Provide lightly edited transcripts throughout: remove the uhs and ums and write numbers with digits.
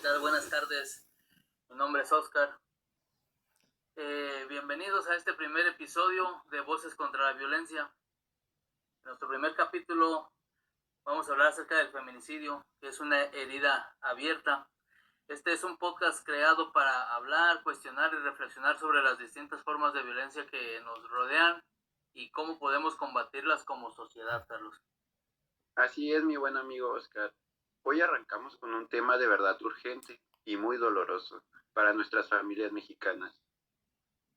tal? Buenas tardes. Mi nombre es Oscar. Bienvenidos a este primer episodio de Voces contra la Violencia. En nuestro primer capítulo vamos a hablar acerca del feminicidio, que es una herida abierta. Este es un podcast creado para hablar, cuestionar y reflexionar sobre las distintas formas de violencia que nos rodean y cómo podemos combatirlas como sociedad, Carlos. Así es, mi buen amigo Oscar. Hoy arrancamos con un tema de verdad urgente y muy doloroso para nuestras familias mexicanas.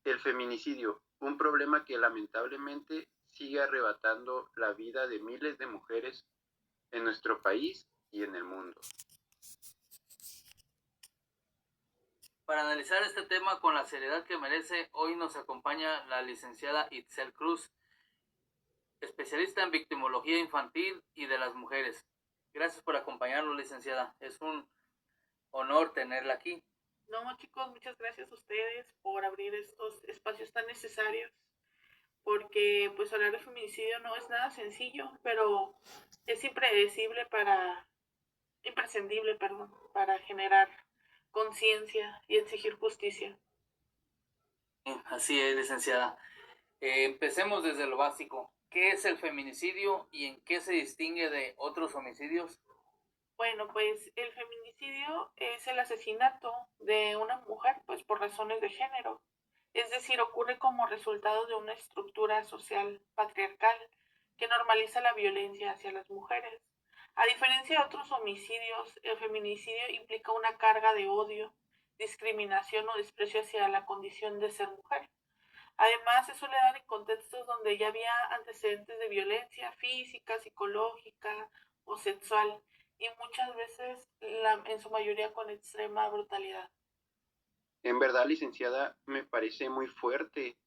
El feminicidio, un problema que lamentablemente sigue arrebatando la vida de miles de mujeres en nuestro país y en el mundo. Para analizar este tema con la seriedad que merece, hoy nos acompaña la licenciada Itzel Cruz, especialista en victimología infantil y de las mujeres. Gracias por acompañarnos, licenciada. Es un honor tenerla aquí. No, chicos, muchas gracias a ustedes por abrir estos espacios tan necesarios, porque pues hablar de feminicidio no es nada sencillo, pero es imprescindible para generar conciencia y exigir justicia. Así es, licenciada. Empecemos desde lo básico. ¿Qué es el feminicidio y en qué se distingue de otros homicidios? Bueno, pues el feminicidio es el asesinato de una mujer pues por razones de género. Es decir, ocurre como resultado de una estructura social patriarcal que normaliza la violencia hacia las mujeres. A diferencia de otros homicidios, el feminicidio implica una carga de odio, discriminación o desprecio hacia la condición de ser mujer. Además, se suele dar en contextos donde ya había antecedentes de violencia física, psicológica o sexual, y muchas veces, en su mayoría, con extrema brutalidad. En verdad, licenciada, me parece muy fuerte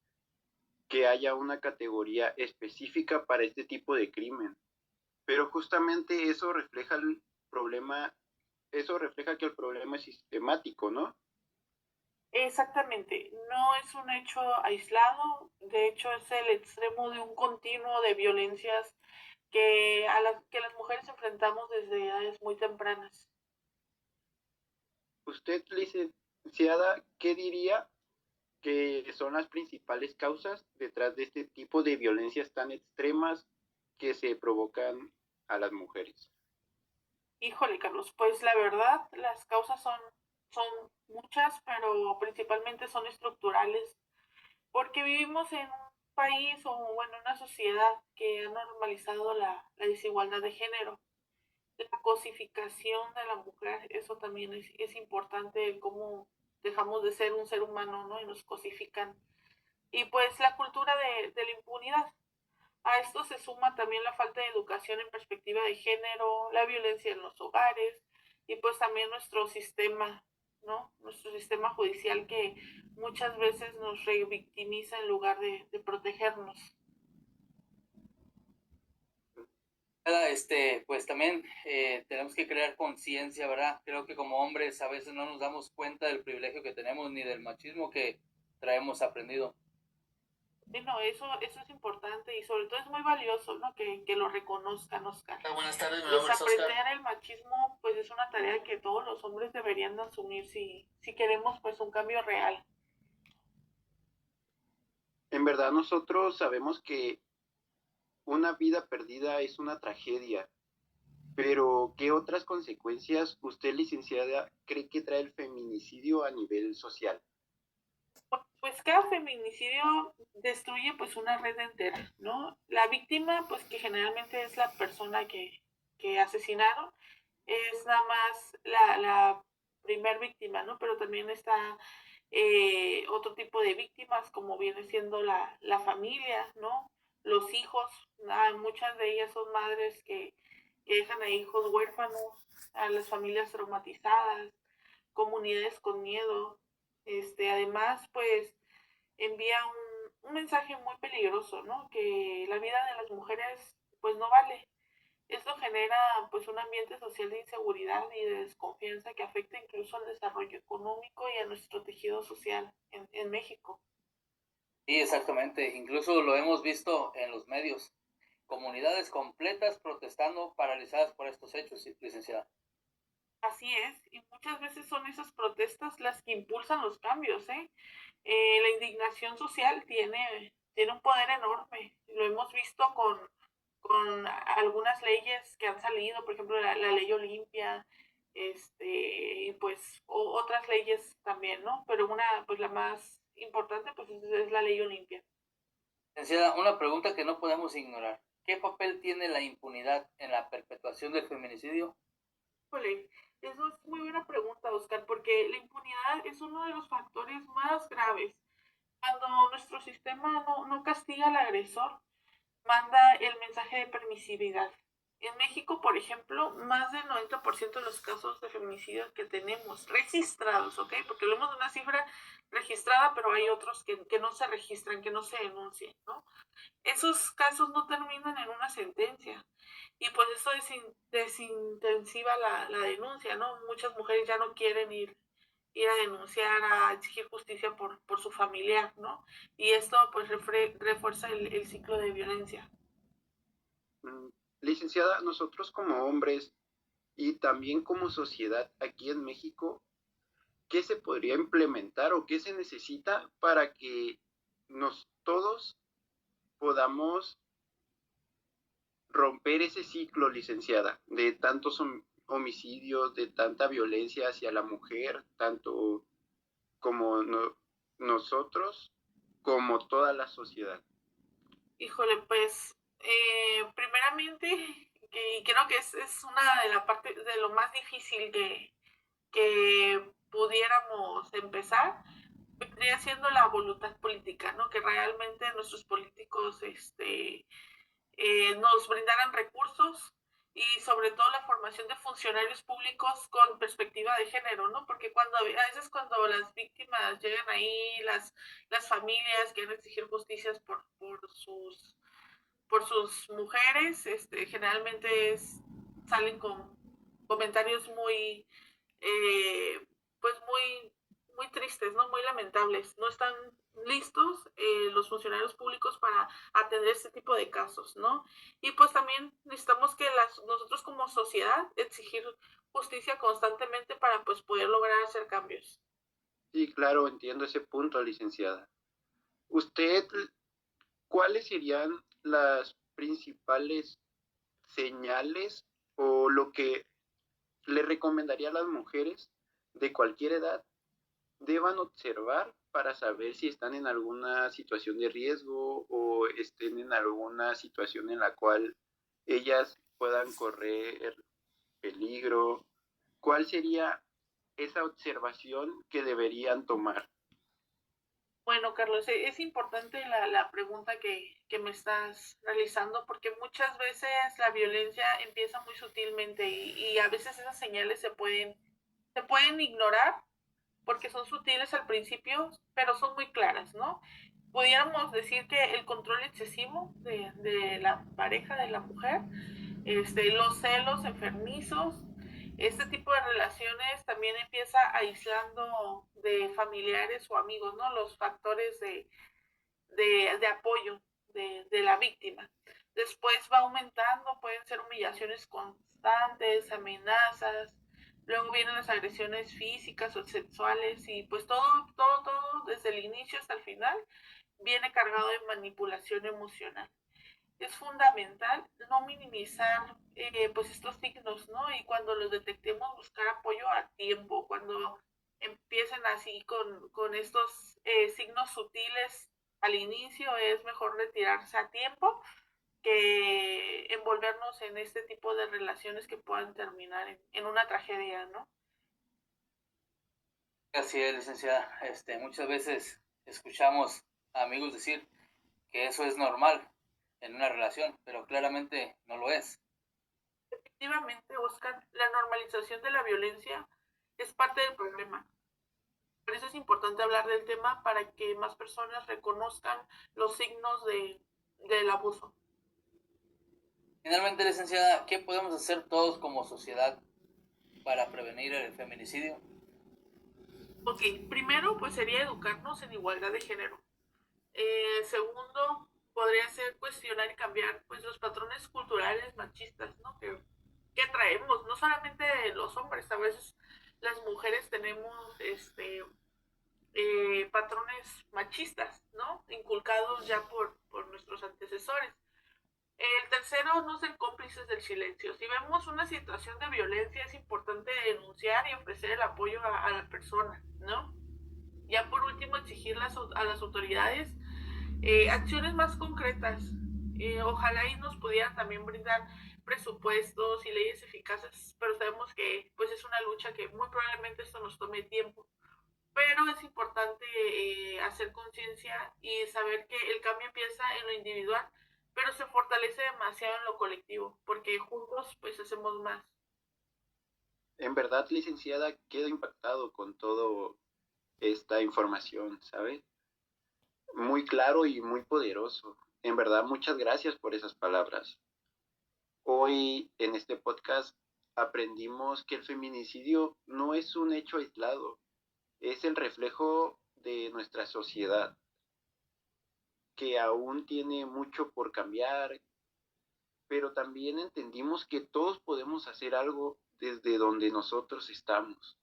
que haya una categoría específica para este tipo de crimen, pero justamente eso refleja el problema, eso refleja que el problema es sistemático, ¿no? Exactamente, no es un hecho aislado, de hecho es el extremo de un continuo de violencias a las que las mujeres enfrentamos desde edades muy tempranas. Usted, licenciada, ¿qué diría que son las principales causas detrás de este tipo de violencias tan extremas que se provocan a las mujeres? Híjole, Carlos, pues la verdad, las causas son muchas, pero principalmente son estructurales, porque vivimos en un país o bueno, una sociedad que ha normalizado la desigualdad de género. La cosificación de la mujer, eso también es importante, el cómo dejamos de ser un ser humano, ¿no? Y nos cosifican. Y pues la cultura de la impunidad. A esto se suma también la falta de educación en perspectiva de género, la violencia en los hogares y pues también nuestro sistema, ¿no? Nuestro sistema judicial que muchas veces nos revictimiza en lugar de protegernos. Pues también tenemos que crear conciencia, ¿verdad? Creo que como hombres a veces no nos damos cuenta del privilegio que tenemos ni del machismo que traemos aprendido. Sí, no, eso es importante y sobre todo es muy valioso, ¿no? Que lo reconozcan, Oscar. Buenas tardes, mi nombre es Desaprender Oscar. el machismo, pues es una tarea que todos los hombres deberían asumir si queremos pues un cambio real. En verdad nosotros sabemos que una vida perdida es una tragedia, pero ¿qué otras consecuencias usted, licenciada, cree que trae el feminicidio a nivel social? Pues cada feminicidio destruye pues una red entera, ¿no? La víctima, pues que generalmente es la persona que asesinaron, es nada más la primer víctima, ¿no? Pero también está otro tipo de víctimas, como viene siendo la familia, ¿no? Los hijos, muchas de ellas son madres que dejan a hijos huérfanos, a las familias traumatizadas, comunidades con miedo. Además, pues envía un mensaje muy peligroso, ¿no? Que la vida de las mujeres pues no vale. Esto genera pues un ambiente social de inseguridad y de desconfianza que afecta incluso al desarrollo económico y a nuestro tejido social en México. Sí, exactamente. Incluso lo hemos visto en los medios. Comunidades completas protestando, paralizadas por estos hechos, licenciada. Así es, y muchas veces son esas protestas las que impulsan los cambios, ¿eh? La indignación social tiene un poder enorme. Lo hemos visto con algunas leyes que han salido, por ejemplo, la ley Olimpia, y pues otras leyes también, ¿no? Pero pues la más importante, pues es la ley Olimpia. Licenciada, una pregunta que no podemos ignorar. ¿Qué papel tiene la impunidad en la perpetuación del feminicidio? Híjole, eso es muy buena pregunta, Oscar, porque la impunidad es uno de los factores más graves. Cuando nuestro sistema no castiga al agresor, manda el mensaje de permisividad. En México, por ejemplo, más del 90% de los casos de feminicidio que tenemos registrados, ¿ok? Porque hablamos de una cifra registrada, pero hay otros que no se registran, que no se denuncian, ¿no? Esos casos no terminan en una sentencia. Y pues eso desintensiva la denuncia, ¿no? Muchas mujeres ya no quieren ir a denunciar, a exigir justicia por su familiar, ¿no? Y esto pues refuerza el ciclo de violencia. Mm, Licenciada, nosotros como hombres y también como sociedad aquí en México, ¿qué se podría implementar o qué se necesita para que todos podamos romper ese ciclo, licenciada, de tantos homicidios, de tanta violencia hacia la mujer, tanto como nosotros, como toda la sociedad? Híjole, pues, primeramente, y creo que es una de la parte de lo más difícil que pudiéramos empezar, vendría siendo la voluntad política, ¿no? Que realmente nuestros políticos, nos brindaran recursos y sobre todo la formación de funcionarios públicos con perspectiva de género, ¿no? Porque a veces cuando las víctimas llegan ahí, las familias quieren exigir justicias por sus mujeres, generalmente salen con comentarios eh, pues muy tristes, ¿no? Muy lamentables. No están listos los funcionarios públicos para atender este tipo de casos, ¿no? Y pues también necesitamos que nosotros como sociedad exigir justicia constantemente para pues poder lograr hacer cambios. Sí, claro, entiendo ese punto, licenciada. ¿Usted cuáles serían las principales señales o lo que le recomendaría a las mujeres de cualquier edad deban observar para saber si están en alguna situación de riesgo o estén en alguna situación en la cual ellas puedan correr peligro? ¿Cuál sería esa observación que deberían tomar? Bueno, Carlos, es importante la pregunta que me estás realizando porque muchas veces la violencia empieza muy sutilmente y a veces esas señales se pueden ignorar porque son sutiles al principio, pero son muy claras, ¿no? Pudiéramos decir que el control excesivo de la pareja, de la mujer, los celos enfermizos, este tipo de relaciones también empieza aislando de familiares o amigos, ¿no? Los factores de apoyo de la víctima. Después va aumentando, pueden ser humillaciones constantes, amenazas, luego vienen las agresiones físicas o sexuales y pues todo, desde el inicio hasta el final, viene cargado de manipulación emocional. Es fundamental no minimizar pues estos signos, ¿no? Y cuando los detectemos buscar apoyo a tiempo, cuando empiecen así con estos signos sutiles al inicio, es mejor retirarse a tiempo que envolvernos en este tipo de relaciones que puedan terminar en una tragedia, ¿no? Así es, licenciada. Muchas veces escuchamos a amigos decir que eso es normal en una relación, pero claramente no lo es. Efectivamente, Oscar, la normalización de la violencia es parte del problema. Por eso es importante hablar del tema para que más personas reconozcan los signos del abuso. Finalmente, licenciada, ¿qué podemos hacer todos como sociedad para prevenir el feminicidio? Ok, primero pues sería educarnos en igualdad de género. Segundo, podría ser cuestionar y cambiar pues los patrones culturales machistas, ¿no? que traemos, no solamente los hombres, a veces las mujeres tenemos patrones machistas, ¿no? Inculcados ya por nuestros antecesores. El tercero, no ser cómplices del silencio. Si vemos una situación de violencia, es importante denunciar y ofrecer el apoyo a la persona, ¿no? Ya por último, exigir a las autoridades acciones más concretas. Ojalá y nos pudieran también brindar presupuestos y leyes eficaces, pero sabemos que pues es una lucha que muy probablemente esto nos tome tiempo. Pero es importante hacer conciencia y saber que el cambio empieza en lo individual, pero se fortalece demasiado en lo colectivo, porque juntos pues hacemos más. En verdad, licenciada, quedo impactado con toda esta información, ¿sabe? Muy claro y muy poderoso. En verdad, muchas gracias por esas palabras. Hoy en este podcast aprendimos que el feminicidio no es un hecho aislado, es el reflejo de nuestra sociedad, que aún tiene mucho por cambiar, pero también entendimos que todos podemos hacer algo desde donde nosotros estamos.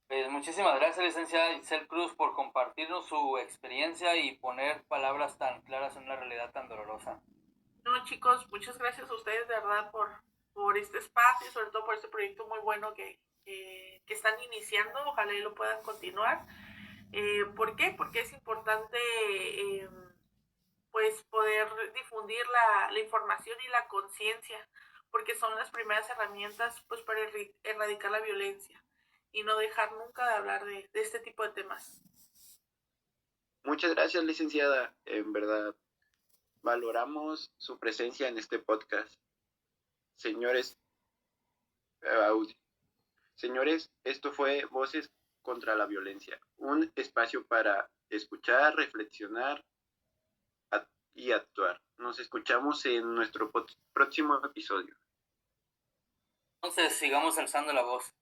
Pues muchísimas gracias, licenciada Itzel Cruz, por compartirnos su experiencia y poner palabras tan claras en una realidad tan dolorosa. No, chicos, muchas gracias a ustedes de verdad por este espacio y sobre todo por este proyecto muy bueno que están iniciando. Ojalá y lo puedan continuar. ¿Por qué? Porque es importante pues poder difundir la información y la conciencia, porque son las primeras herramientas pues para erradicar la violencia y no dejar nunca de hablar de este tipo de temas. Muchas gracias, licenciada. En verdad, valoramos su presencia en este podcast. Señores, audio. Señores, esto fue Voces contra la Violencia, un espacio para escuchar, reflexionar y actuar. Nos escuchamos en nuestro próximo episodio. Entonces, sigamos alzando la voz.